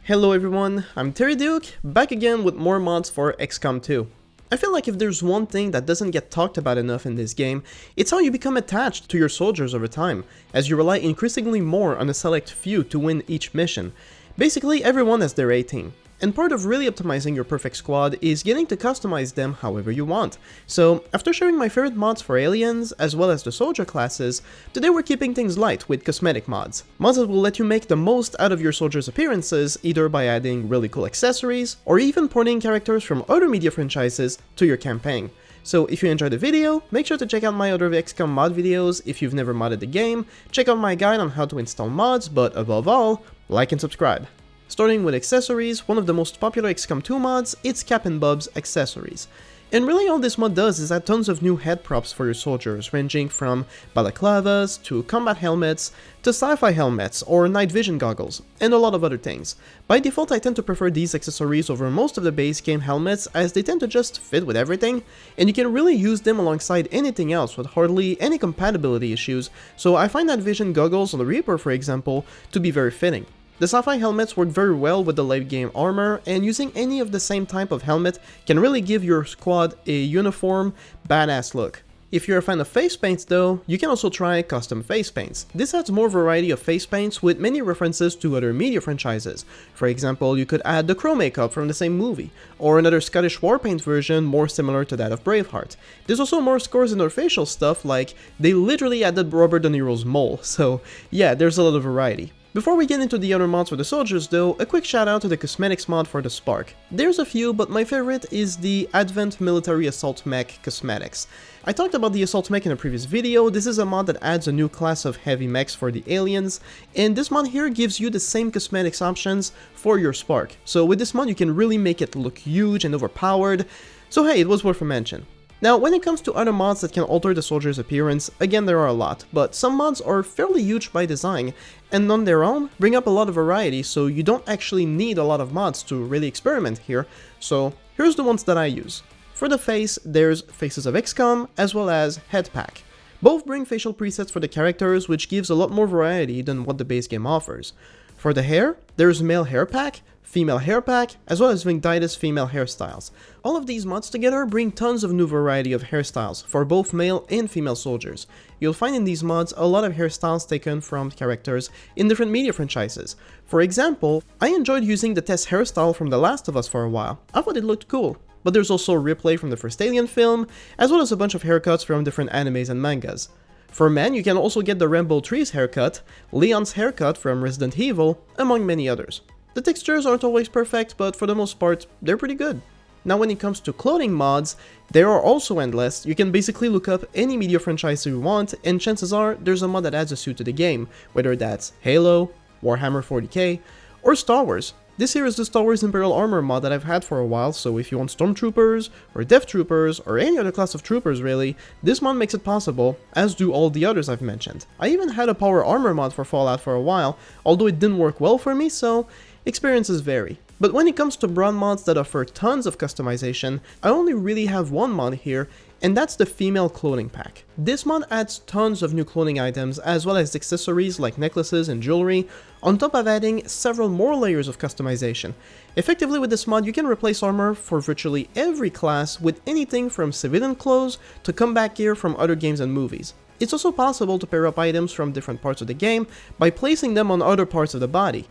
Hello everyone, I'm Terry Duke, back again with more mods for XCOM 2. I feel like if there's one thing that doesn't get talked about enough in this game, it's how you become attached to your soldiers over time, as you rely increasingly more on a select few to win each mission. Basically, everyone has their A-team. And part of really optimizing your perfect squad is getting to customize them however you want. So, after sharing my favorite mods for aliens, as well as the soldier classes, today we're keeping things light with cosmetic mods. Mods that will let you make the most out of your soldiers' appearances, either by adding really cool accessories, or even porting characters from other media franchises to your campaign. So if you enjoyed the video, make sure to check out my other XCOM mod videos. If you've never modded the game, check out my guide on how to install mods, but above all, like and subscribe. Starting with accessories, one of the most popular XCOM 2 mods, it's Capnbubs Accessories. And really all this mod does is add tons of new head props for your soldiers, ranging from balaclavas, to combat helmets, to sci-fi helmets, or night vision goggles, and a lot of other things. By default I tend to prefer these accessories over most of the base game helmets, as they tend to just fit with everything, and you can really use them alongside anything else with hardly any compatibility issues, so I find night vision goggles on the Reaper, for example, to be very fitting. The sci-fi helmets work very well with the late game armor, and using any of the same type of helmet can really give your squad a uniform, badass look. If you're a fan of face paints though, you can also try custom face paints. This adds more variety of face paints with many references to other media franchises. For example, you could add the Crow makeup from the same movie, or another Scottish Warpaint version more similar to that of Braveheart. There's also more scores in their facial stuff, like they literally added Robert De Niro's mole, so yeah, there's a lot of variety. Before we get into the other mods for the soldiers though, a quick shout out to the cosmetics mod for the Spark. There's a few, but my favorite is the Advent Military Assault MEC cosmetics. I talked about the Assault MEC in a previous video. This is a mod that adds a new class of heavy mechs for the aliens, and this mod here gives you the same cosmetics options for your Spark. So with this mod you can really make it look huge and overpowered, so hey, it was worth a mention. Now, when it comes to other mods that can alter the soldier's appearance, again there are a lot, but some mods are fairly huge by design, and on their own bring up a lot of variety, so you don't actually need a lot of mods to really experiment here, so here's the ones that I use. For the face, there's Faces of XCOM, as well as Head Pack. Both bring facial presets for the characters, which gives a lot more variety than what the base game offers. For the hair, there's Male Hair Pack, Female Hair Pack, as well as Vindaitis female hairstyles. All of these mods together bring tons of new variety of hairstyles for both male and female soldiers. You'll find in these mods a lot of hairstyles taken from characters in different media franchises. For example, I enjoyed using the Tess hairstyle from The Last of Us for a while. I thought it looked cool. But there's also Ripley from the first Alien film, as well as a bunch of haircuts from different animes and mangas. For men, you can also get the Rainbow Trees haircut, Leon's haircut from Resident Evil, among many others. The textures aren't always perfect, but for the most part, they're pretty good. Now when it comes to clothing mods, they are also endless. You can basically look up any media franchise you want, and chances are there's a mod that adds a suit to the game, whether that's Halo, Warhammer 40k, or Star Wars. This here is the Star Wars Imperial Armor mod that I've had for a while, so if you want Stormtroopers, or Death Troopers, or any other class of troopers really, this mod makes it possible, as do all the others I've mentioned. I even had a Power Armor mod for Fallout for a while, although it didn't work well for me, so experiences vary. But when it comes to broad mods that offer tons of customization, I only really have one mod here, and that's the Female Clothing Pack. This mod adds tons of new clothing items, as well as accessories like necklaces and jewelry, on top of adding several more layers of customization. Effectively with this mod, you can replace armor for virtually every class with anything from civilian clothes to combat gear from other games and movies. It's also possible to pair up items from different parts of the game by placing them on other parts of the body.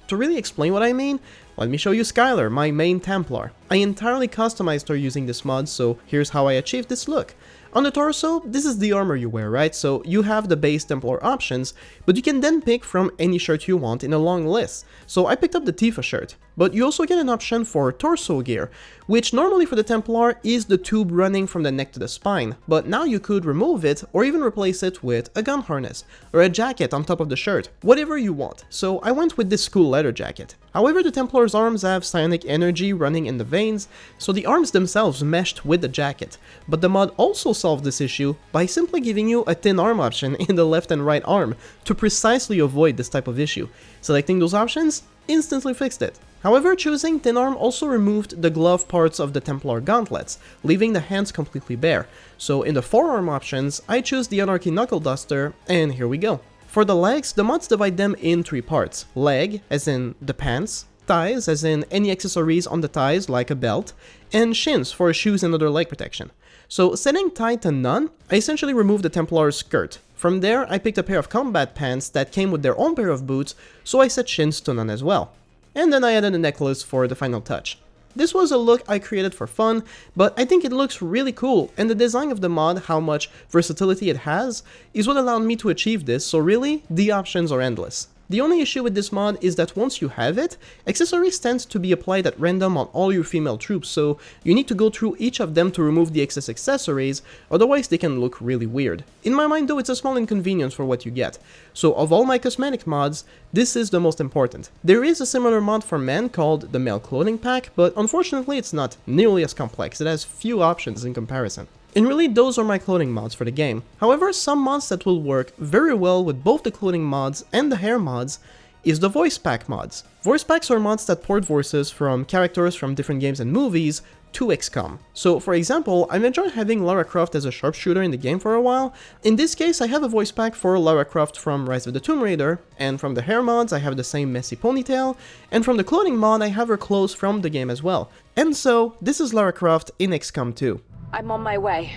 To really explain what I mean, let me show you Skylar, my main Templar. I entirely customized her using this mod, so here's how I achieved this look. On the torso, this is the armor you wear, right? So you have the base Templar options, but you can then pick from any shirt you want in a long list. So I picked up the Tifa shirt, but you also get an option for torso gear, which normally for the Templar is the tube running from the neck to the spine, but now you could remove it or even replace it with a gun harness, or a jacket on top of the shirt, whatever you want. So I went with this cool leather jacket. However, the Templar's arms have psionic energy running in the veins, so the arms themselves meshed with the jacket, but the mod also solved this issue by simply giving you a thin arm option in the left and right arm to precisely avoid this type of issue. Selecting those options instantly fixed it. However, choosing thin arm also removed the glove parts of the Templar gauntlets, leaving the hands completely bare. So in the forearm options, I choose the Anarchy Knuckle Duster, and here we go. For the legs, the mods divide them in three parts: leg, as in the pants, thighs, as in any accessories on the thighs like a belt, and shins for shoes and other leg protection. So setting thigh to none, I essentially removed the Templar's skirt. From there, I picked a pair of combat pants that came with their own pair of boots, so I set shins to none as well. And then I added a necklace for the final touch. This was a look I created for fun, but I think it looks really cool, and the design of the mod, how much versatility it has, is what allowed me to achieve this, so really, the options are endless. The only issue with this mod is that once you have it, accessories tend to be applied at random on all your female troops, so you need to go through each of them to remove the excess accessories, otherwise they can look really weird. In my mind though, it's a small inconvenience for what you get. So of all my cosmetic mods, this is the most important. There is a similar mod for men called the Male Clothing Pack, but unfortunately it's not nearly as complex, it has few options in comparison. And really, those are my clothing mods for the game. However, some mods that will work very well with both the clothing mods and the hair mods is the voice pack mods. Voice packs are mods that port voices from characters from different games and movies to XCOM. So for example, I've enjoyed having Lara Croft as a sharpshooter in the game for a while. In this case, I have a voice pack for Lara Croft from Rise of the Tomb Raider, and from the hair mods I have the same messy ponytail, and from the clothing mod I have her clothes from the game as well. And so, this is Lara Croft in XCOM 2. I'm on my way.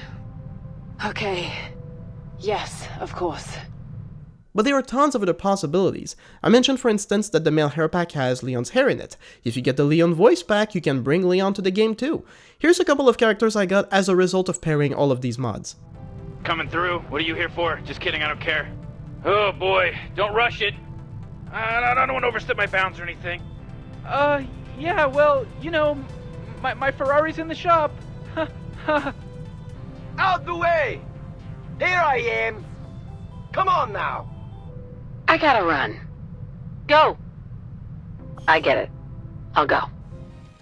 Okay. Yes, of course. But there are tons of other possibilities. I mentioned for instance that the male hair pack has Leon's hair in it. If you get the Leon voice pack, you can bring Leon to the game too. Here's a couple of characters I got as a result of pairing all of these mods. Coming through. What are you here for? Just kidding, I don't care. Oh boy, don't rush it. I don't want to overstep my bounds or anything. Yeah, well, you know, my Ferrari's in the shop. Out the way! Here I am! Come on now! I gotta run. Go! I get it. I'll go.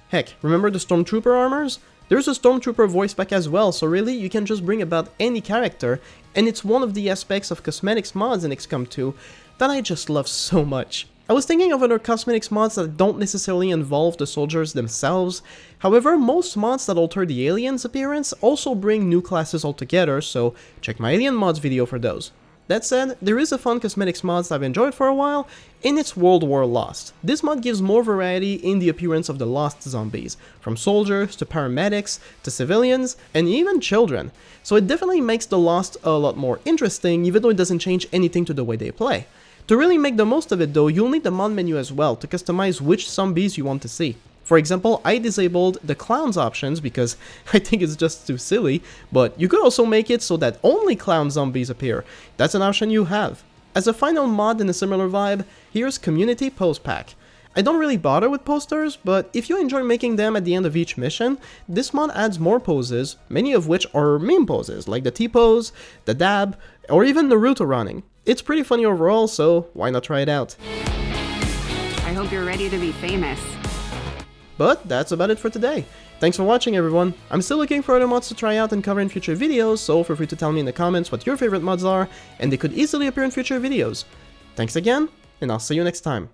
Heck, remember the Stormtrooper armors? There's a Stormtrooper voice pack as well, so really you can just bring about any character, and it's one of the aspects of cosmetics mods in XCOM 2 that I just love so much. I was thinking of other cosmetics mods that don't necessarily involve the soldiers themselves. However, most mods that alter the aliens' appearance also bring new classes altogether, so check my alien mods video for those. That said, there is a fun cosmetics mod I've enjoyed for a while, and it's World War Lost. This mod gives more variety in the appearance of the Lost zombies, from soldiers to paramedics to civilians and even children. So it definitely makes the Lost a lot more interesting, even though it doesn't change anything to the way they play. To really make the most of it though, you'll need the mod menu as well to customize which zombies you want to see. For example, I disabled the clowns options because I think it's just too silly, but you could also make it so that only clown zombies appear. That's an option you have. As a final mod in a similar vibe, here's Community Pose Pack. I don't really bother with posters, but if you enjoy making them at the end of each mission, this mod adds more poses, many of which are meme poses, like the T-pose, the dab, or even Naruto running. It's pretty funny overall, so why not try it out? I hope you're ready to be famous. But that's about it for today. Thanks for watching everyone. I'm still looking for other mods to try out and cover in future videos, so feel free to tell me in the comments what your favorite mods are, and they could easily appear in future videos. Thanks again, and I'll see you next time.